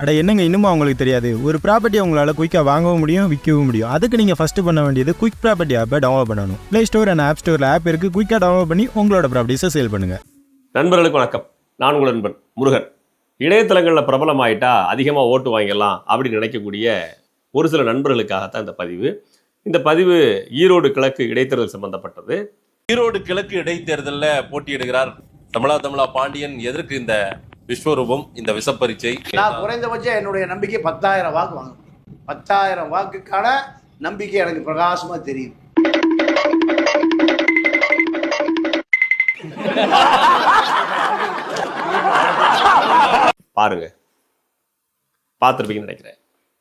அட என்னங்க இன்னுமா உங்களுக்கு தெரியாது? ஒரு ப்ராப்பர்ட்டி உங்களால் குயிக்காக வாங்கவும் முடியும், விற்கவும் முடியும். அதுக்கு நீங்கள் ஃபஸ்ட்டு பண்ண வேண்டியது குயிக் ப்ராப்பர்ட்டி ஆப்பை டவுன்லோட் பண்ணணும். ப்ளே ஸ்டோர் அண்ட் ஆப் ஸ்டோரில் ஆப் இருக்குது. குயிக்காக டவுன்லோட் பண்ணி உங்களோட ப்ராப்பர்ட்டிஸை சேல் பண்ணுங்கள். நண்பர்களுக்கு வணக்கம். நான் உங்கள் நண்பன் முருகன். இணையதளங்களில் பிரபலமாயிட்டா அதிகமாக ஓட்டு வாங்கிடலாம் அப்படின்னு நினைக்கக்கூடிய ஒரு சில நண்பர்களுக்காகத்தான் இந்த பதிவு. இந்த பதிவு ஈரோடு கிழக்கு இடைத்தேர்தல் சம்பந்தப்பட்டது. ஈரோடு கிழக்கு இடைத்தேர்தலில் போட்டியிடுகிறார் தமிழா பாண்டியன். எதற்கு இந்த விஸ்வரூபம், இந்த விஷப்பரீட்சை? நான் குறைந்தபட்சம் என்னுடைய நம்பிக்கை 10,000 வாக்கு வாங்க முடியும். 10,000 வாக்குக்கான நம்பிக்கை எனக்கு பிரகாசமா தெரியுது. பாருங்க, பார்த்துருப்பீங்கன்னு நினைக்கிறேன்.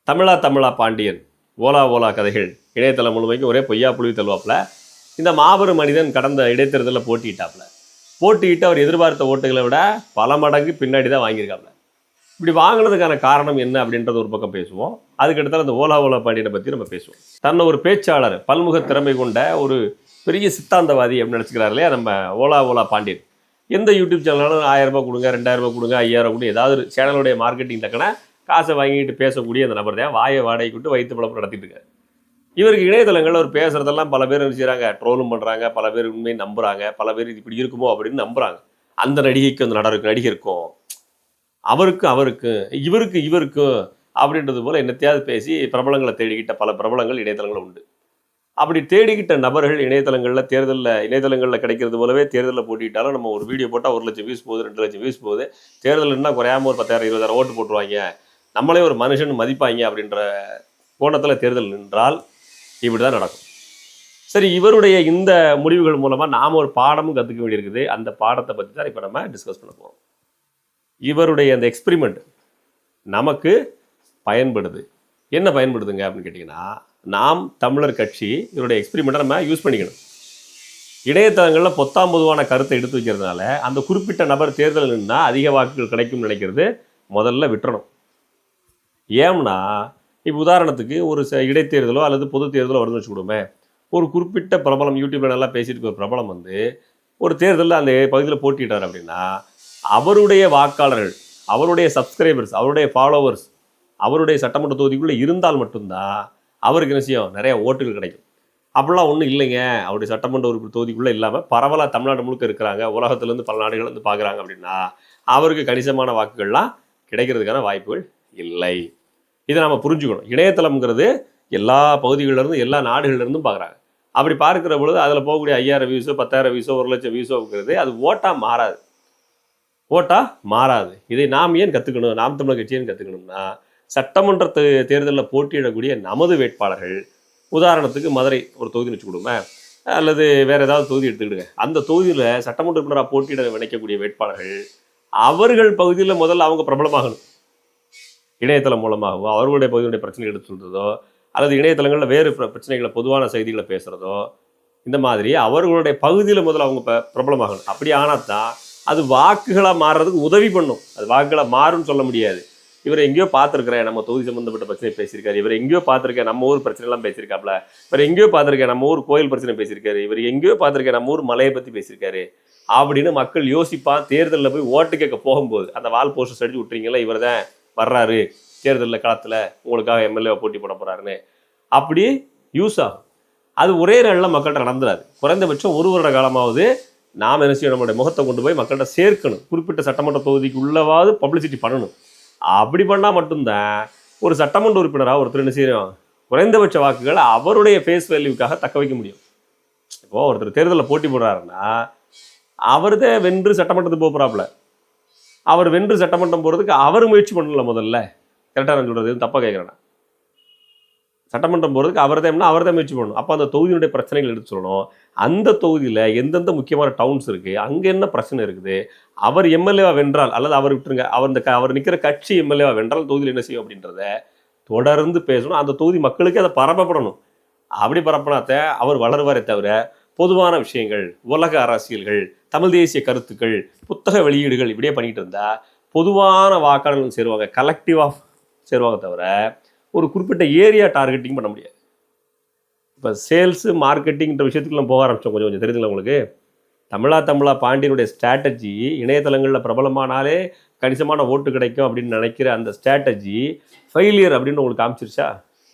தமிழா பாண்டியன் ஓலா கதைகள் இணையதளம் முழுமைக்கு ஒரே பொய்யா புழுவி தள்ளுவாப்புல. இந்த மாபெரும் மனிதன் கடந்த இடைத்தேர்தலில் போட்டியிட்டாப்புல. போட்டியிட்டு அவர் எதிர்பார்த்த ஓட்டுகளை விட பல மடங்கு பின்னாடி தான் வாங்கியிருக்காப்புல. இப்படி வாங்கினதுக்கான காரணம் என்ன அப்படின்றது ஒரு பக்கம் பேசுவோம். அதுக்கடுத்தால் அந்த ஓலா பாண்டியனை பற்றி நம்ம பேசுவோம். தன்னை ஒரு பேச்சாளர், பல்முக திறமை கொண்ட ஒரு பெரிய சித்தாந்தவாதி அப்படின்னு நினச்சிக்கிறார் இல்லையா நம்ம ஓலா பாண்டியன். எந்த யூடியூப் சேனலாலும் 1000 ரூபாய் கொடுங்க, 2000 ரூபாய் கொடுங்க, 5000 கொடுங்க, ஏதாவது ஒரு சேனலுடைய மார்க்கெட்டிங் தக்கன காசை வாங்கிட்டு பேசக்கூடிய அந்த நபர் தான் வாயை வாடகை விட்டு வயிற்று பழப்பு நடத்திட்டு இருக்காரு. இவருக்கு இணையதளங்களில் ஒரு பேசுகிறதெல்லாம் பல பேர் என்ன செய்கிறாங்க, ட்ரோலும் பண்ணுறாங்க, பல பேர் உண்மையை நம்புகிறாங்க, பல பேர் இது இப்படி இருக்குமோ அப்படின்னு நம்புகிறாங்க. அந்த நடிகைக்கு அந்த நடிகருக்கும் அவருக்கு இவருக்கும் அப்படின்றது போல் என்னத்தையாவது பேசி பிரபலங்களை தேடிக்கிட்ட பல பிரபலங்கள் இணையதளங்கள் உண்டு. அப்படி தேடிக்கிட்ட நபர்கள் இணையதளங்களில் கிடைக்கிறது போலவே தேர்தலில் போட்டிட்டாலும் நம்ம ஒரு வீடியோ போட்டால் 1 லட்சம் வியூஸ் போகுது, 2 லட்சம் வியூஸ் போகுது. தேர்தல்னா குறையாமல் ஒரு 10,000 20,000 ஓட்டு போட்டுருவாங்க, நம்மளே ஒரு மனுஷன் மதிப்பாங்க அப்படின்ற கோணத்தில் தேர்தல் நின்றால் இப்படி தான் நடக்கும். சரி, இவருடைய இந்த முடிவுகள் மூலமாக நாம் ஒரு பாடமும் கற்றுக்க வேண்டியிருக்குது. அந்த பாடத்தை பற்றி தான் இப்போ நம்ம டிஸ்கஸ் பண்ண போகிறோம். இவருடைய அந்த எக்ஸ்பிரிமெண்ட் நமக்கு பயன்படுது. என்ன பயன்படுதுங்க அப்படின்னு கேட்டிங்கன்னா, நாம் தமிழர் கட்சி இவருடைய எக்ஸ்பிரிமெண்ட்டை நம்ம யூஸ் பண்ணிக்கணும். இணையதளங்களில் பொதுவான கருத்தை எடுத்து வைக்கிறதுனால அந்த குறிப்பிட்ட நபர் தேர்தல் நின்னா அதிக வாக்குகள் கிடைக்கும்னு நினைக்கிறது முதல்ல விட்டுறணும். ஏம்னா, இப்போ உதாரணத்துக்கு ஒரு இடைத்தேர்தலோ அல்லது பொது தேர்தலோ வருதுன்னு வச்சுக்கிடுமே, ஒரு குறிப்பிட்ட பிரபலம் யூடியூப்ல நல்லா பேசிட்டு ஒரு பிரபலம் ஒரு தேர்தலில் அந்த பகுதியில் போட்டிட்டார் அப்படின்னா, அவருடைய வாக்காளர்கள், அவருடைய சப்ஸ்கிரைபர்ஸ், அவருடைய ஃபாலோவர்ஸ் அவருடைய சட்டமன்ற தொகுதிக்குள்ளே இருந்தால் மட்டும்தான் அவருக்கு என்ன செய்யும், நிறைய ஓட்டுகள் கிடைக்கும். அப்படிலாம் ஒன்றும் இல்லைங்க, அவருடைய சட்டமன்ற உறுப்பினர் தொகுதிக்குள்ளே இல்லாமல் பரவலாக தமிழ்நாடு முழுக்க இருக்கிறாங்க, உலகத்துலேருந்து பல நாடுகள்லேருந்து பார்க்குறாங்க அப்படின்னா அவருக்கு கணிசமான வாக்குகள்லாம் கிடைக்கிறதுக்கான வாய்ப்புகள் இல்லை. இதை நம்ம புரிஞ்சுக்கணும். இணையதளம்ங்கிறது எல்லா பகுதிகளிலிருந்தும் எல்லா நாடுகளிலிருந்தும் பார்க்குறாங்க. அப்படி பார்க்குற பொழுது அதில் போகக்கூடிய 5000 வியூஸோ 10,000 வியூஸோ 1 லட்சம் வியூஸோங்கிறது அது ஓட்டாக மாறாது. இதை நாம் ஏன் கற்றுக்கணும், நாம் தமிழர் கட்சி ஏன் கற்றுக்கணும்னா, சட்டமன்ற தேர்தலில் போட்டியிடக்கூடிய நமது வேட்பாளர்கள், உதாரணத்துக்கு மதுரை ஒரு தொகுதின்னு வச்சுக்கிடுமே, அல்லது வேறு ஏதாவது தொகுதி எடுத்துக்கிடுங்க, அந்த தொகுதியில் சட்டமன்ற உறுப்பினராக போட்டியிட நினைக்கக்கூடிய வேட்பாளர்கள் அவர்கள் பகுதியில் முதல்ல அவங்க பிரபலமாகணும். இணையதளம் மூலமாகவோ அவர்களுடைய பகுதியுடைய பிரச்சனைகள் எடுத்து சொல்கிறதோ அல்லது இணையதளங்களில் வேறு பிரச்சனைகளை பொதுவான செய்திகளை பேசுகிறதோ, இந்த மாதிரி அவர்களுடைய பகுதியில் முதல்ல அவங்க பிரபலமாகணும். அப்படி ஆனால் தான் அது வாக்குகளாக மாறுறதுக்கு உதவி பண்ணும். அது வாக்குகளாக மாறும்னு சொல்ல முடியாது. இவர் எங்கேயோ பார்த்துருக்கிறேன், நம்ம தொகுதி சம்மந்தப்பட்ட பிரச்சனை பேசியிருக்காரு, இவர் எங்கேயோ பார்த்துருக்கேன், நம்ம ஊர் பிரச்சனைலாம் பேசியிருக்காப்புல, இவர் எங்கேயோ பார்த்துருக்கேன், நம்ம ஊர் கோயில் பிரச்சனை பேசியிருக்காரு, இவர் எங்கேயோ பார்த்துருக்கேன், நம்ம ஊர் மலையை பற்றி பேசியிருக்காரு அப்படின்னு மக்கள் யோசிப்பான். தேர்தலில் போய் ஓட்டு கேட்க போகும்போது அந்த வால் போஸ்டர்ஸ் அடிச்சு விட்டுறீங்களா, இவர் தான் வர்றாரு தேர்தலில் களத்தில் உங்களுக்காக எம்எல்ஏ போட்டி போட போகிறாருன்னு, அப்படி யூஸ் ஆகும். அது ஒரே நாளில் மக்கள்கிட்ட நடந்துடாது. குறைந்தபட்சம் 1 வருட காலமாவது நாம் என்ன செய்யணும், நம்மளுடைய முகத்தை கொண்டு போய் மக்கள்கிட்ட சேர்க்கணும். குறிப்பிட்ட சட்டமன்ற தொகுதிக்கு உள்ளவாவது பப்ளிசிட்டி பண்ணணும். அப்படி பண்ணால் மட்டும்தான் ஒரு சட்டமன்ற உறுப்பினராக ஒருத்தர் என்ன செய்யணும், குறைந்தபட்ச வாக்குகள் அவருடைய ஃபேஸ் வேல்யூக்காக தக்க வைக்க முடியும். இப்போது ஒருத்தர் தேர்தலில் போட்டி போடுறாருன்னா அவர் தான் வென்று சட்டமன்றத்துக்கு போகிறாப்புல. அவர் வென்று சட்டமன்றம் போகிறதுக்கு அவர் முயற்சி பண்ணல. முதல்ல கரெக்டாக நான் சொல்கிறது தப்பாக கேட்குறேன்னா, சட்டமன்றம் போகிறதுக்கு அவர் தான் முயற்சி பண்ணணும். அப்போ அந்த தொகுதியினுடைய பிரச்சனைகள் எடுத்து சொல்லணும். அந்த தொகுதியில் எந்தெந்த முக்கியமான டவுன்ஸ் இருக்குது, அங்கே என்ன பிரச்சனை இருக்குது, அவர் எம்எல்ஏவாக வென்றால் அல்லது அவர் விட்டுருங்க, அவர் நிற்கிற கட்சி எம்எல்ஏவாக வென்றால் தொகுதியில் என்ன செய்யும் அப்படின்றத தொடர்ந்து பேசணும். அந்த தொகுதி மக்களுக்கு அதை பரப்பப்படணும். அப்படி பரப்பினாத்த அவர் வளருவாரே தவிர பொதுவான விஷயங்கள், உலக அரசியல்கள், தமிழ் தேசிய கருத்துக்கள், புத்தக வெளியீடுகள் இப்படியே பண்ணிக்கிட்டு இருந்தால் பொதுவான வாக்காளர்கள் சேருவாங்க, கலெக்டிவாக சேருவாங்க தவிர ஒரு குறிப்பிட்ட ஏரியா டார்கெட்டிங் பண்ண முடியாது. இப்போ சேல்ஸு மார்க்கெட்டிங்கிற விஷயத்துக்குலாம் போக ஆரம்பித்தோம். கொஞ்சம் தெரிஞ்சுங்களா உங்களுக்கு? தமிழா பாண்டியனுடைய ஸ்ட்ராட்டஜி இணையதளங்களில் பிரபலமானாலே கணிசமான ஓட்டு கிடைக்கும் அப்படின்னு நினைக்கிற அந்த ஸ்ட்ராட்டஜி ஃபெயிலியர் அப்படின்னு உங்களுக்கு காமிச்சிருச்சா?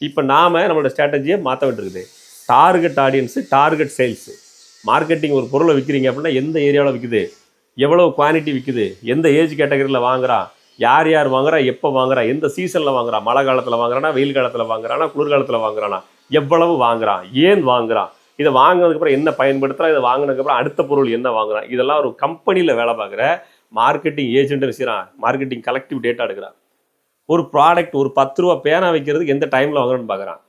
இப்போ நம்மளோட ஸ்ட்ராட்டஜியை மாற்ற வேண்டியிருக்குது. Target audience, target sales. Marketing ஒரு பொருளை விற்கிறீங்க அப்படின்னா எந்த ஏரியாவில் விற்குது, எவ்வளோ குவான்டிட்டி விற்குது, எந்த ஏஜ் கேட்டகரியில் வாங்குறான், யார் வாங்குறா, எப்போ வாங்குறா, எந்த சீசனில் வாங்குறான், மழை காலத்தில் வாங்குறானா, வெயில் காலத்தில் வாங்குறானா, குளிர்காலத்தில் வாங்குறானா, எவ்வளவு வாங்குறான், ஏன் வாங்குறான், இதை வாங்கினதுக்கப்புறம் என்ன பயன்படுத்துகிறான், இதை வாங்கினதுக்கப்புறம் அடுத்த பொருள் என்ன வாங்குறான், இதெல்லாம் ஒரு கம்பெனியில் வேலை பார்க்குற மார்க்கெட்டிங் ஏஜென்ட்னு செய்கிறான். மார்க்கெட்டிங் கலெக்டிவ் டேட்டா எடுக்கிறான். ஒரு ப்ராடக்ட், ஒரு 10 ரூபா பேனா வைக்கிறதுக்கு எந்த டைமில் வாங்குறோன்னு பார்க்குறான்.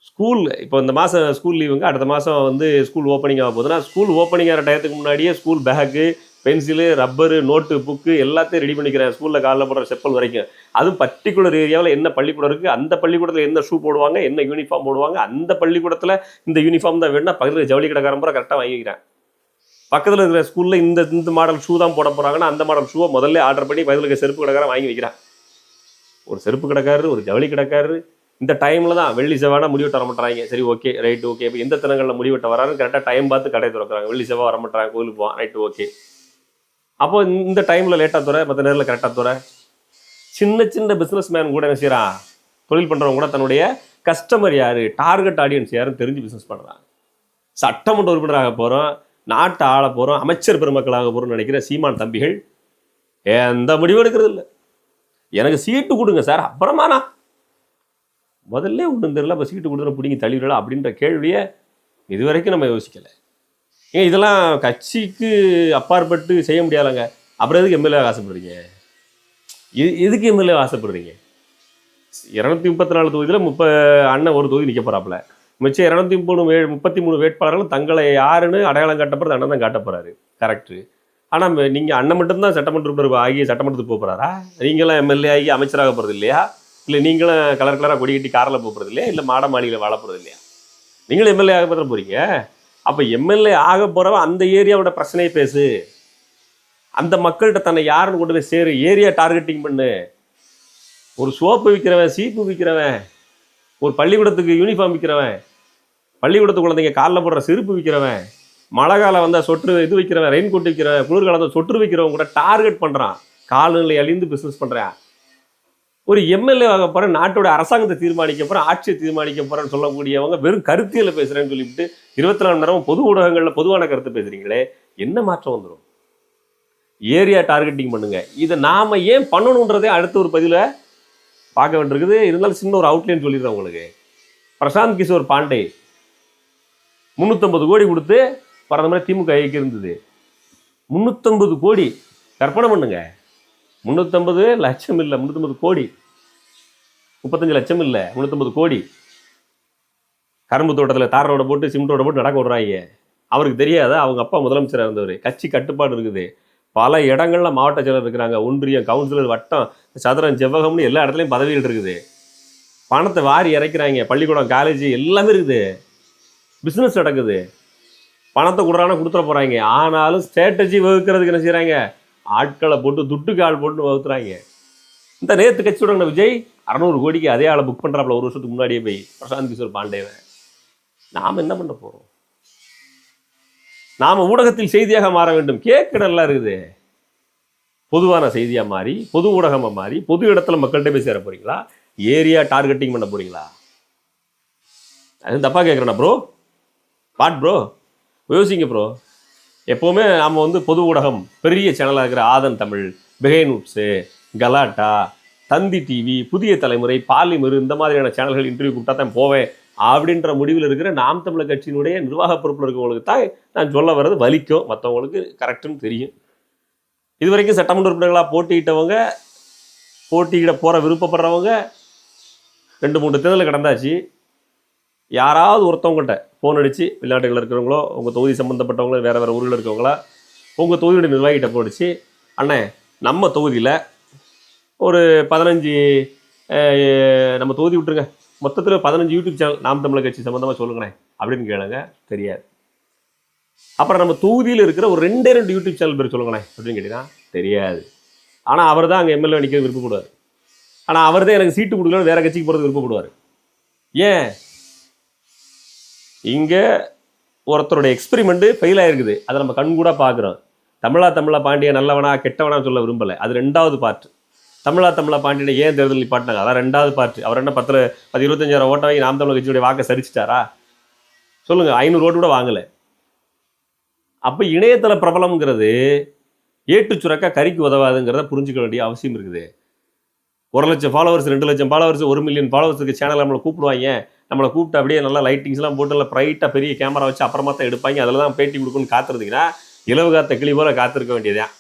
ஸ்கூல் இப்போ இந்த மாதம் ஸ்கூல் லீவுங்க, அடுத்த மாதம் ஸ்கூல் ஓப்பனிங் ஆக போகுதுன்னா ஸ்கூல் ஓப்பனிங் ஆகிற டயத்துக்கு முன்னாடியே school bag, pencil, rubber, note, book எல்லாத்தையும் ரெடி பண்ணிக்கிறேன். ஸ்கூலில் காலைல போடுற செப்பல் வரைக்கும். அதுவும் பர்டிகுலர் ஏரியாவில் என்ன பள்ளிக்கூடம் இருக்குது, அந்த பள்ளிக்கூடத்தில் என்ன ஷூ போடுவாங்க, என்ன யூனிஃபார்ம் போடுவாங்க, அந்த பள்ளிக்கூடத்தில் இந்த யூனிஃபார்ம் தான் வேணும்னா பக்கத்தில் ஜவுளி கடைக்காரன் பூரா கரெக்டாக வாங்கிக்கிறேன். பக்கத்தில் இருக்கிற ஸ்கூலில் இந்த மாடல் ஷூ தான் போட போகிறாங்கன்னா அந்த மாடல் ஷூவை முதல்ல ஆர்டர் பண்ணி பக்கத்தில் இருக்க செருப்பு கடைக்காரன் வாங்கி வைக்கிறான். ஒரு செருப்பு கடைக்காரரு, ஒரு ஜவுளி கடைக்காரரு இந்த டைமில் தான் வெள்ளி செவ்வாய்னா முடிவெட்ட வரமாட்டாங்க. சரி, ஓகே, ரைட்டு, ஓகே. இப்போ எந்த தினங்களில் முடிவெட்ட வரான்னு கரெக்டாக டைம் பார்த்து கடை திறக்கிறாங்க. வெள்ளி செவ்வாய் வரமாட்டாங்க, கோயிலுக்கு போவான், ரைட்டு, ஓகே. அப்போ இந்த டைமில் லேட்டாக துறை, மற்ற நேரில் கரெக்டாக துறை. சின்ன பிஸ்னஸ் மேன் கூட என்ன செய்கிறான், தொழில் பண்ணுறவங்க கூட தன்னுடைய கஸ்டமர் யார், டார்கெட் ஆடியன்ஸ் யாருன்னு தெரிஞ்சு பிஸ்னஸ் பண்ணுறான். சட்டமன்ற உறுப்பினராக போகிறோம், நாட்டை ஆள போகிறோம், அமைச்சர் பெருமக்களாக போகிறோம்னு நினைக்கிற சீமான் தம்பிகள் எந்த முடிவும் எடுக்கிறது இல்லை. எனக்கு சீட்டு கொடுங்க சார், அப்புறமா நான் முதல்ல ஒன்றும் தெரியல, இப்போ சீட்டு கொடுத்துட பிடிங்கி தள்ளிவிடலாம் அப்படின்ற கேள்வியை இதுவரைக்கும் நம்ம யோசிக்கலை. ஏன் இதெல்லாம் கட்சிக்கு அப்பாற்பட்டு செய்ய முடியாதுங்க. அப்புறம் எதுக்கு எம்எல்ஏ ஆசைப்படுறீங்க? எதுக்கு எம்எல்ஏ ஆசைப்படுறீங்க? 234 தொகுதியில் அண்ணன் ஒரு தொகுதி நிற்க போகிறாப்புல. மிச்சம் 233 வேட்பாளர்களும் தங்களை யாருன்னு அடையாளம் காட்டப்படுறது அண்ணன் தான் காட்ட போகிறாரு. கரெக்டு. ஆனால் நீங்கள் அண்ணன் மட்டும்தான் சட்டமன்ற உறுப்பினர் ஆகி சட்டமன்றத்துக்கு போக போகிறாரா? நீங்களாம் எம்எல்ஏ ஆகி அமைச்சராக போகிறது இல்லையா? இல்லை நீங்களும் கலராக கொடி கட்டி காரில் போகிறது இல்லையா? இல்லை மாட மாளிகையில் வாழ போகிறது இல்லையா? நீங்களும் எம்எல்ஏ ஆக பார்த்து போகிறீங்க. அப்போ எம்எல்ஏ ஆக போகிறவன் அந்த ஏரியாவோட பிரச்சனையை பேசு, அந்த மக்கள்கிட்ட தன்னை யாருன்னு கொண்டு போய் சேரு, ஏரியா டார்கெட்டிங் பண்ணு. ஒரு சோப்பு விற்கிறவன், சீப்பு விற்கிறவன், ஒரு பள்ளிக்கூடத்துக்கு யூனிஃபார்ம் விற்கிறவன், பள்ளிக்கூடத்து குழந்தைங்க காலில் போடுற செருப்பு விற்கிறவன், மழை காலம் வந்தால் சொட்டு இது விற்கிறவன், ரெயின் கோட் விற்கிறவன், குளிர்காலத்தில் சொட்டு விற்கிறவன் கூட டார்கெட் பண்ணுறான். காலநிலை அழிந்து பிஸ்னஸ் பண்ணுறான். ஒரு எம்எல்ஏ ஆக போகிற, நாட்டோட அரசாங்கத்தை தீர்மானிக்க போகிறேன், ஆட்சியை தீர்மானிக்க போகிறேன்னு சொல்லக்கூடியவங்க வெறும் கருத்தியலை பேசுகிறேன்னு சொல்லிவிட்டு 24 மணி நேரம் பொது ஊடகங்களில் பொதுவான கருத்து பேசுகிறீங்களே, என்ன மாற்றம் வந்துடும்? ஏரியா டார்கெட்டிங் பண்ணுங்க. இதை நாம் ஏன் பண்ணணுன்றதே அடுத்த ஒரு பதிவில் பார்க்க வேண்டியிருக்குது. இருந்தாலும் சின்ன ஒரு அவுட்லைன் சொல்லிடுறேன் உங்களுக்கு. பிரசாந்த் கிஷோர் பாண்டே 350 கோடி கொடுத்து பிரதமர் திமுக ஐக்கு இருந்தது. 350 கோடி கற்பனை பண்ணுங்க. 350 லட்சம் இல்லை, 350 கோடி. 35 லட்சம் இல்லை, 350 கோடி. கரும்பு தோட்டத்தில் தார் ரோட போட்டு சிமெண்ட் ரோட போட்டு நடக்க விடுறாங்க. அவருக்கு தெரியாத அவங்க அப்பா முதலமைச்சராக இருந்தவர். கட்சி கட்டுப்பாடு இருக்குது. பல இடங்களில் மாவட்ட செயலர் இருக்கிறாங்க, ஒன்றியம், கவுன்சிலர், வட்டம், சதுரம், செவ்வகம்னு எல்லா இடத்துலையும் பதவிகள் இருக்குது. பணத்தை வாரி இறைக்கிறாங்க. பள்ளிக்கூடம், காலேஜ் எல்லாமே இருக்குது. பிஸ்னஸ் நடக்குது. பணத்தை கொடுறானா கொடுத்துட போகிறாங்க. ஆனாலும் ஸ்ட்ராட்டஜி வகுக்கிறதுக்கு என்ன செய்கிறாங்க, ஆட்களை போட்டு துட்டுக்கு ஆள் போட்டு வகுத்துறாங்க. இந்த நேற்று கட்சி தொடங்கின விஜய் 600 கோடிக்கு அதே ஆளை புக் பண்ணுறாப்புல ஒரு வருஷத்துக்கு முன்னாடியே போய் பிரசாந்த் கிஷோர் பாண்டேவை. நாம் என்ன பண்ண போகிறோம்? நாம் ஊடகத்தில் செய்தியாக மாற வேண்டும். கேட்கடலாம் இருக்குது. பொதுவான செய்தியாக மாறி, பொது ஊடகமாக மாறி, பொது இடத்துல மக்கள்கிட்ட போய் சேர போகிறீங்களா? ஏரியா டார்கெட்டிங் பண்ண போகிறீங்களா? அது தப்பாக கேட்குறேண்ணா ப்ரோ, ப்ரோ, யோசிங்க ப்ரோ. எப்போவுமே நாம் பொது ஊடகம் பெரிய சேனலாக இருக்கிற ஆதன் தமிழ், பிகைன்வுட்ஸு, கலாட்டா, தந்தி டிவி, புதிய தலைமுறை, பாலிமர், இந்த மாதிரியான சேனல்கள் இன்டர்வியூ கூப்பிட்டா தான் போவேன் அப்படின்ற முடிவில் இருக்கிற நாம் தமிழர் கட்சியினுடைய நிர்வாக பொறுப்பில் இருக்கிறவங்களுக்கு தான் நான் சொல்ல வர்றது வலிக்கும். மற்றவங்களுக்கு கரெக்டுன்னு தெரியும். இது வரைக்கும் சட்டமன்ற உறுப்பினர்களாக போட்டியிட்டவங்க, போட்டியிட போகிற விருப்பப்படுறவங்க 2-3 தேர்தலில் கடந்தாச்சு. யாராவது ஒருத்தவங்கள்ட்ட ஃபோன் அடித்து, வெளிநாட்டுகளில் இருக்கிறவங்களோ, உங்கள் தொகுதி சம்மந்தப்பட்டவங்களோ, வேறு ஊரில் இருக்கவங்களா, உங்கள் தொகுதியோட நிர்வாகிகிட்ட போடிச்சு, அண்ணே நம்ம தொகுதியில் ஒரு 15 நம்ம தொகுதி விட்டுருங்க, மொத்தத்தில் 15 யூடியூப் சேனல் நாம் தமிழர் கட்சி சம்மந்தமாக சொல்லுங்கண்ணே அப்படின்னு கேளுங்க. தெரியாது. அப்புறம் நம்ம தொகுதியில் இருக்கிற ஒரு 2 யூடியூப் சேனல் பேர் சொல்லுங்கண்ணே அப்படின்னு கேட்டிங்கன்னா தெரியாது. ஆனால் அவர் தான் அங்கே எம்எல்ஏ நிற்க விருப்பப்படுவார். ஆனால் அவர் தான் எனக்கு சீட்டு கொடுக்கலன்னு வேறு கட்சிக்கு போகிறது விருப்பப்படுவார். ஏன்? இங்கே ஒருத்தருடைய எக்ஸ்பெரிமெண்ட்டு ஃபெயில் ஆயிருக்குது. அதை நம்ம கண்கூட பார்க்குறோம். தமிழா பாண்டியன் நல்லவனா கெட்டவனா சொல்ல விரும்பலை. அது 2வது பார்ட். தமிழா பாண்டியனை ஏன் தேர்தல் நிப்பாட்டினாங்க, அதான் 2வது பார்ட். அவர் என்ன 25,000 ஓட்டை வாங்கி நாம் தமிழர் கட்சியுடைய வாக்கை சரிச்சிட்டாரா சொல்லுங்க? 500 ஓட்டு கூட வாங்கலை. அப்போ இணையதள பிரபலம்ங்கிறது ஏட்டு சுரக்கா கறிக்கு உதவாதுங்கிறத புரிஞ்சுக்க வேண்டிய அவசியம் இருக்குது. 1,00,000 ஃபாலோவர்ஸ், 2,00,000 ஃபாலோவர்ஸ், 1 மில்லியன் ஃபாலோவர்ஸுக்கு சேனல் நம்மளை கூப்பிடுவாங்க. நம்மளை கூப்பிட்டு அப்படியே நல்லா லைட்டிங்ஸ்லாம் போட்டு நல்லா ப்ரைட்டாக பெரிய கேமரா வச்சு அப்புறமா தான் எடுப்பாங்க. அதில் தான் பேட்டி கொடுக்கணும்னு காத்திருந்தீங்கன்னா இலவு காத்த கிளி போல காத்திருக்க வேண்டியதான்.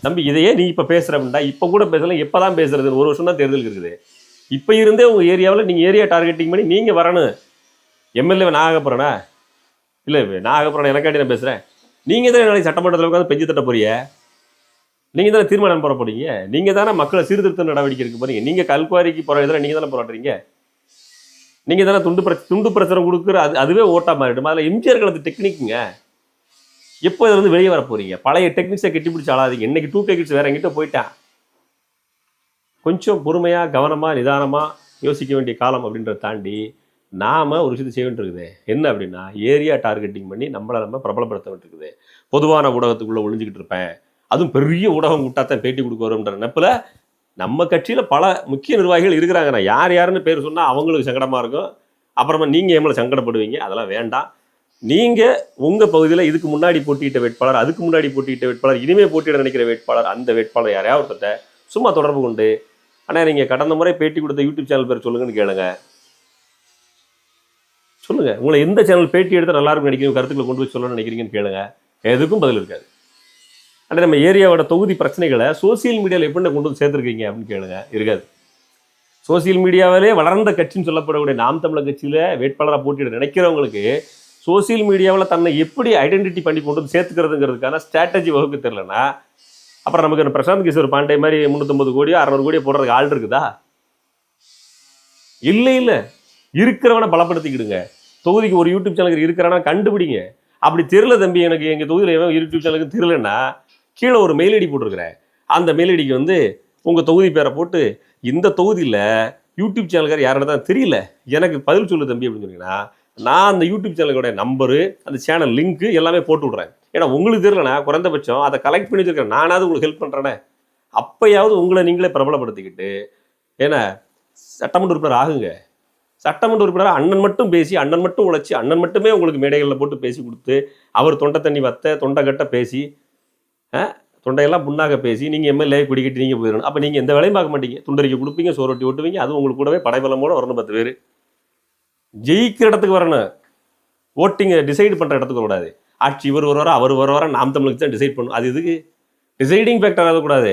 தம்பி இதையே நீ இப்போ பேசுகிற அப்படின்னா இப்போ கூட பேசலாம். எப்போ தான் பேசுறது? 1 வருஷம் தான் தேர்தல் இருக்குது. இப்போ இருந்தே உங்கள் ஏரியாவில் நீங்கள் ஏரியா டார்கெட்டிங் பண்ணி நீங்கள் வரணும். எம்எல்ஏ நான் ஆக போகிறேன்னா இல்லை, நான் ஆக போகிறேன் எனக்காண்டி நான் பேசுகிறேன். நீங்கள் தான் நாளைக்கு சட்டமன்றத்தில் உட்காந்து பெஞ்சு தட்ட போறீங்க. நீங்கள் தானே தீர்மானம் போட போறீங்க. நீங்கள் தானே மக்களை சீர்திருத்த நடவடிக்கை இருக்க போறீங்க. நீங்கள் கல்குவாரிக்கு போகிற இதில் நீங்கள் தானே போராடுறீங்க. நீங்கள் தானே துண்டு பிரச்சனை கொடுக்குற அதுவே ஓட்டா மாறிடும். அதில் எம்ஜிஆர் காலத்து டெக்னிக்குங்க. எப்போ இதில் வந்து வெளியே வர போறீங்க? பழைய டெக்னிக்ஸை கட்டி பிடிச்சி ஆளாதீங்க. இன்னைக்கு 2K கிட்ஸ் வேற எங்கிட்ட போயிட்டான். கொஞ்சம் பொறுமையாக கவனமாக நிதானமாக யோசிக்க வேண்டிய காலம் அப்படின்றத தாண்டி நாம் ஒரு விஷயத்தை செய்ய வேண்டியிருக்குது. என்ன அப்படின்னா ஏரியா டார்கெட்டிங் பண்ணி நம்ம பிரபலப்படுத்த வேண்டியிருக்குது. பொதுவான ஊடகத்துக்குள்ளே ஒழிஞ்சிக்கிட்டு இருப்பேன், அதுவும் பெரிய ஊடகம் விட்டாத்தான் பேட்டி கொடுக்க வரும்ன்ற நினைப்பில் நம்ம கட்சியில் பல முக்கிய நிர்வாகிகள் இருக்கிறாங்க. நான் யாருன்னு பேர் சொன்னால் அவங்களுக்கு சங்கடமாக இருக்கும். அப்புறமா நீங்கள் எம்மளை சங்கடப்படுவீங்க. அதெல்லாம் வேண்டாம். நீங்கள் உங்கள் பகுதியில் இதுக்கு முன்னாடி போட்டியிட்ட வேட்பாளர், அதுக்கு முன்னாடி போட்டியிட்ட வேட்பாளர், இனிமேல் போட்டியிட நினைக்கிற வேட்பாளர், அந்த வேட்பாளர் யாரையாவது ஒருத்தட்ட சும்மா தொடர்பு கொண்டு, ஆனால் நீங்கள் கடந்த முறை பேட்டி கொடுத்த யூடியூப் சேனல் பேர் சொல்லுங்கன்னு கேளுங்க. சொல்லுங்கள், உங்களை எந்த சேனல் பேட்டி எடுத்தால் நல்லா இருக்கும் நினைக்கிறீங்க, கருத்துக்களை கொண்டு போய் சொல்லணும்னு நினைக்கிறீங்கன்னு கேளுங்க. எதுக்கும் பதில் இருக்காது. ஆனால் நம்ம ஏரியாவோட தொகுதி பிரச்சனைகளை சோசியல் மீடியாவில் எப்படி கொண்டு வந்து சேர்த்துருக்கீங்க அப்படின்னு கேளுங்க. இருக்காது. சோசியல் மீடியாவிலே வளர்ந்த கட்சின்னு சொல்லப்படக்கூடிய நாம் தமிழர் கட்சியில் வேட்பாளராக போட்டியிட நினைக்கிறவங்களுக்கு சோசியல் மீடியாவில் தன்னை எப்படி ஐடென்டிட்டி பண்ணி கொண்டு வந்து சேர்த்துக்கிறதுங்கிறதுக்கான ஸ்ட்ராட்டஜி வகுக்க தெரியலன்னா அப்புறம் நமக்கு பிரசாந்த் கிஷோர் பாண்டே மாதிரி 350 கோடியோ 600 கோடியோ போடுறதுக்கு ஆள் இருக்குதா? இல்லை. இருக்கிறவனை பலப்படுத்திக்கிடுங்க. தொகுதிக்கு ஒரு யூடியூப் சேனலுக்கு இருக்கிறானா கண்டுபிடிங்க. அப்படி தெரியல தம்பி, எனக்கு எங்கள் தொகுதியில் எவன் யூடியூப் சேனலுக்கு தெரியலன்னா கீழே ஒரு மெயில் ஐடி போட்டிருக்கிறேன். அந்த மெயில் ஐடிக்கு வந்து உங்கள் தொகுதி பேரை போட்டு இந்த தொகுதியில் யூடியூப் சேனலுக்கார் யாரோட தான் தெரியல, எனக்கு பதில் சொல்லு தம்பி அப்படின்னு சொன்னீங்கன்னா நான் அந்த யூடியூப் சேனலுடைய நம்பரு, அந்த சேனல் லிங்க்கு எல்லாமே போட்டு விட்றேன். ஏன்னா உங்களுக்கு தெரியலனா குறைந்தபட்சம் அதை கலெக்ட் பண்ணி வச்சிருக்கேன், நானாவது உங்களுக்கு ஹெல்ப் பண்ணுறேனே. அப்போயாவது உங்களை நீங்களே பிரபலப்படுத்திக்கிட்டு, ஏன்னா சட்டமன்ற உறுப்பினர் ஆகுங்க. சட்டமன்ற உறுப்பினர் அண்ணன் மட்டும் பேசி, அண்ணன் மட்டும் உழைச்சி, அண்ணன் மட்டுமே உங்களுக்கு மேடைகளில் போட்டு பேசி கொடுத்து, அவர் தொண்டை தண்ணி வத்த தொண்டை கட்ட பேசி, தொண்டையெல்லாம் புண்ணாக பேசி நீங்கள் எம்எல்ஏ குடிக்கிட்டு நீங்கள் போயிடணும். அப்போ நீங்கள் எந்த வேலையும் பார்க்க மாட்டீங்க. துண்டறிக்கை கொடுப்பீங்க, சோரொட்டி ஓட்டுவீங்க. அதுவும் உங்களுக்கு கூடவே படைபலமோடு வரணும் 10 பேர். ஜெயிக்கிற இடத்துக்கு வரணும். ஓட்டிங்க டிசைட் பண்ணுற இடத்துக்கு கூடாது. ஆட்சி இவர் வருவாரா அவர் வருவாரா நாம் தமிழுக்கு தான் டிசைட் பண்ணணும். அது இதுக்கு டிசைடிங் ஃபேக்டர் ஆகக்கூடாது,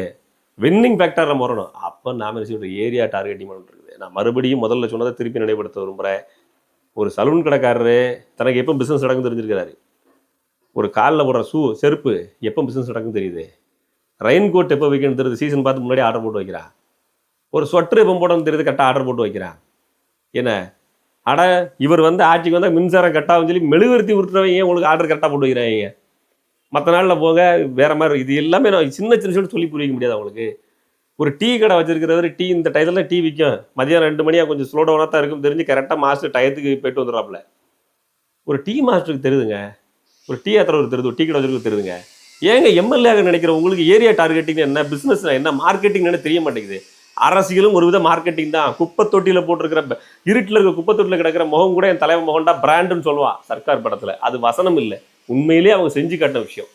வின்னிங் ஃபேக்டர் நம்ம வரணும். அப்போ நாம் என்ன செய்யணும்? ஏரியா டார்கெட்டிங் பண்ணுறது. நான் மறுபடியும் முதல்ல சொன்னதை திருப்பி நினைவுபடுத்த விரும்புகிறேன். ஒரு சலூன் கடைக்காரரு தனக்கு எப்போ பிஸ்னஸ் நடக்கும் தெரிஞ்சிருக்கிறாரு. ஒரு காலில் போடுற செருப்பு எப்போ பிஸ்னஸ் நடக்கும் தெரியுது. ரெயின் கோட் எப்போ வைக்கணும் தெரியுது, சீசன் பார்த்து முன்னாடி ஆர்டர் போட்டு வைக்கிறான். ஒரு ஸ்வெட்டர் எப்போ போடணும் தெரியுது, கரெக்டாக ஆர்டர் போட்டு வைக்கிறான். என்ன இவர் வந்து ஆட்சிக்கு வந்தால் மின்சாரம் கட்டாகும் சொல்லி மெழுகுவர்த்தி உருட்டுறவங்க உங்களுக்கு ஆர்டர் கரெக்டாக போட்டு வைக்கிறாங்க. மற்ற நாளில் போக வேற மாதிரி. இது எல்லாமே நான் சின்ன சொல்லி புரிய முடியாது அவங்களுக்கு. ஒரு டீ கடை வச்சிருக்கிறவர் டீ இந்த டயத்தில் டீ விற்கும், மதியானம் 2 மணியாக கொஞ்சம் ஸ்லோ டவுனாக தான் இருக்கும் தெரிஞ்சு கரெக்டாக மாஸ்டர் டயத்துக்கு போய்ட்டு வந்துடுறாப்புல. ஒரு டீ மாஸ்டருக்கு தெரியுதுங்க, ஒரு டீ யாத்திரை தெரியுது, ஒரு டீ கடை வச்சிருக்கு தெரியுதுங்க. ஏங்க எம்எல்ஏ நினைக்கிற உங்களுக்கு ஏரியா டார்கெட்டிங் என்ன, பிஸ்னஸ் என்ன, மார்க்கெட்டிங் என்ன தெரிய மாட்டேங்குது. அரசியலும் ஒரு வித மார்க்கெட்டிங் தான். குப்பை தொட்டியில் போட்டிருக்கிற இருட்டில் இருக்க குப்பை தொட்டியில் கிடக்கிற முகம் கூட என் தலைவன் முகம்டா பிராண்டுன்னு சொல்லுவான் சர்க்கார் படத்தில். அது வசனம் இல்லை, உண்மையிலேயே அவங்க செஞ்சு காட்ட விஷயம்.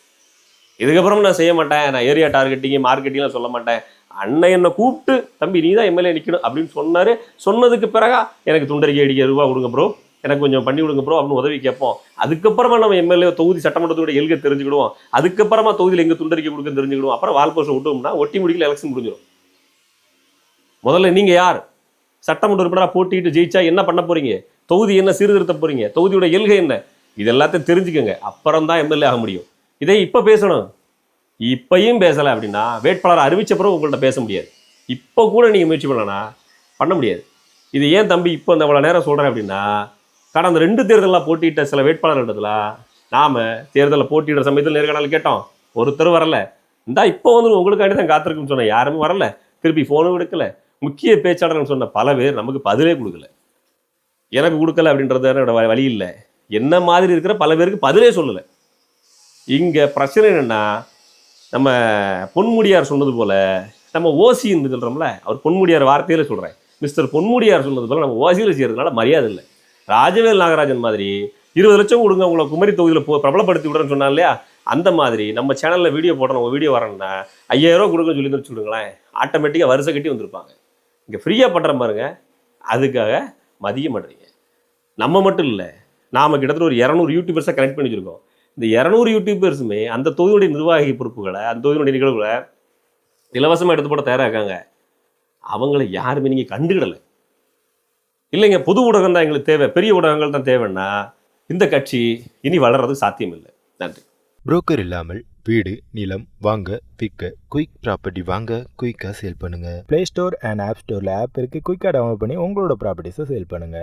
இதுக்கப்புறம் நான் செய்ய மாட்டேன், நான் ஏரியா டார்கெட்டிங் மார்க்கெட்டிங்லாம் சொல்ல மாட்டேன். அண்ணன் என்னை கூப்பிட்டு தம்பி நீ தான் எம்எல்ஏ நிற்கணும் அப்படின்னு சொன்னார். சொன்னதுக்கு பிறகா எனக்கு துண்டறிக்கை அடிக்க ரூபா கொடுங்க ப்ரோ, எனக்கு கொஞ்சம் பண்ணி கொடுங்க ப்ரோ அப்படின்னு உதவி கேட்போம். அதுக்கப்புறமா நம்ம எம்எல்ஏ தொகுதி சட்டமன்றத்தோட எல்கை தெரிஞ்சுக்கிடுவோம். அதுக்கப்புறமா தொகுதியில் எங்கே துண்டறிக்கை கொடுக்க தெரிஞ்சுக்கிடுவோம். அப்புறம் வால் போஸ்ட்டை விட்டோம்னா ஒட்டி முடிக்கல எலெக்ஷன் முடிஞ்சிடும். முதல்ல நீங்கள் யார், சட்டமன்ற உறுப்பினராக போட்டிட்டு ஜெயிச்சா என்ன பண்ண போறீங்க, தொகுதி என்ன சீர்திருத்த போறீங்க, தொகுதியோட எல்கை என்ன, இது எல்லாத்தையும் தெரிஞ்சுக்கோங்க. அப்புறம் தான் எம்எல்ஏ ஆக முடியும். இதை இப்போ பேசணும். இப்பையும் பேசலை அப்படின்னா வேட்பாளரை அறிவிச்ச பிறகு உங்கள்கிட்ட பேச முடியாது. இப்போ கூட நீங்கள் முயற்சி பண்ணலன்னா பண்ண முடியாது. இது ஏன் தம்பி இப்போ இந்த அவ்வளோ நேரம் சொல்கிறேன் அப்படின்னா, கடந்த 2 தேர்தலில் போட்டியிட்ட சில வேட்பாளர்களிடத்துல நாம் தேர்தலில் போட்டியிட சமயத்தில் நேர்காணல் கேட்டோம், ஒருத்தர் வரல. இந்தா இப்போ வந்து உங்களுக்காண்டி தான் காத்திருக்குன்னு சொன்னேன், யாருமே வரல, திருப்பி ஃபோனும் எடுக்கல. முக்கிய பேச்சாளர்னு சொன்ன பல பேர் நமக்கு பதிலே கொடுக்கல. எனக்கு கொடுக்கல அப்படின்றது என்னோட வழி இல்லை. என்ன மாதிரி இருக்கிற பல பேருக்கு பதிலே சொல்லலை. இங்கே பிரச்சனை என்னென்னா, நம்ம பொன்முடியார் சொன்னது போல், நம்ம ஓசின்னு சொல்கிறோம்ல, அவர் பொன்முடியார் வார்த்தையில் சொல்கிறேன், மிஸ்டர் பொன்முடியார் சொன்னது போல் நம்ம ஓசியில் செய்கிறதுனால மரியாதை இல்லை. ராஜவேல் நாகராஜன் மாதிரி 20 லட்சம் கொடுங்க உங்களை குமரி தொகுதியில் பிரபலப்படுத்தி விடுறேன்னு சொன்னா இல்லையா, அந்த மாதிரி நம்ம சேனலில் வீடியோ போடுறோம், உங்கள் வீடியோ வரணும்னா 5000 ரூபா கொடுங்க சொல்லி வச்சுடுங்களேன், ஆட்டோமேட்டிக்காக வரிசை கட்டி வந்திருப்பாங்க. இங்கே ஃப்ரீயாக பண்ணுற பாருங்க, அதுக்காக மதிய மாட்டீங்க. நம்ம மட்டும் இல்லை, நாம் கிட்டத்தட்ட ஒரு 200 யூடியூபர்ஸை கனெக்ட் பண்ணி வச்சுருக்கோம். இந்த 200 யூடியூபர்ஸுமே அந்த தொகுதியுடைய நிர்வாகி பொறுப்புகளை, அந்த தொகுதியுடைய நிகழ்வுகளை இலவசமாக எடுத்து போட தயாராக இருக்காங்க. அவங்கள யாருமே நீங்கள் கண்டுக்கிடலை. இல்லைங்க, பொது ஊடகம் தான் எங்களுக்கு தேவை, பெரிய ஊடகங்கள் தான் தேவைன்னா இந்த கட்சி இனி வளர்றது சாத்தியம் இல்லை. நன்றி. புரோக்கர் இல்லாமல் வீடு நிலம் வாங்க விற்க குயிக் ப்ராப்பர்ட்டி வாங்க குயிக்காக சேல் பண்ணுங்க. ப்ளே ஸ்டோர் அண்ட் ஆப் ஸ்டோரில் ஆப் இருக்குது. குயிக்காக டவுன்லோட் பண்ணி உங்களோட ப்ராப்பர்ட்டிஸை சேல் பண்ணுங்கள்.